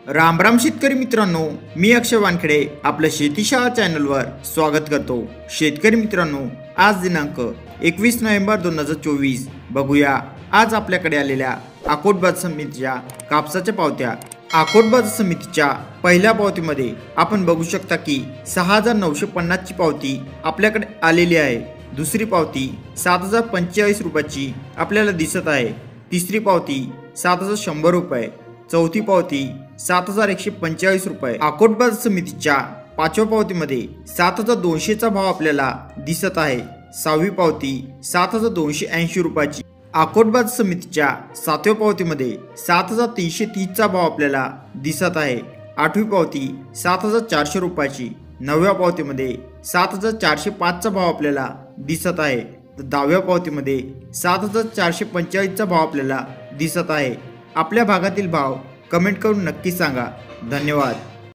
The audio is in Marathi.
राम राम शेतकरी मित्रांनो, मी अक्षय वानखेडे आपल्या शेतीशाळा चॅनलवर स्वागत करतो। शेतकरी मित्रांनो, आज दिनांक 21 नोव्हेंबर 2024 बघूया आज आपल्याकडे आलेल्या अकोट बाजार समितीच्या कापसाच्या पावत्या। अकोट बाजार समितीच्या पहिल्या पावतीमध्ये आपण बघू शकता की 6950 ची पावती आपल्याकडे आलेली आहे। दुसरी पावती 7045 रुपयाची आपल्याला दिसत आहे। तिसरी पावती 7100 रुपये, चौथी पावती 7145 रुपये। अकोट बाजार समितीच्या पाचव्या पावतीमध्ये 7200 चा भाव आपल्याला दिसत आहे। सहावी पावती 7280 रुपयाची। अकोट बाजार समितीच्या सातव्या पावतीमध्ये 7330 चा भाव आपल्याला दिसत आहे। आठवी पावती 7400 रुपयाची। नवव्या पावतीमध्ये 7405 चा भाव आपल्याला दिसत आहे। तर दहाव्या पावतीमध्ये 7445 चा भाव आपल्याला दिसत आहे। आपल्या भागातील भाव कमेंट करून नक्की सांगा। धन्यवाद।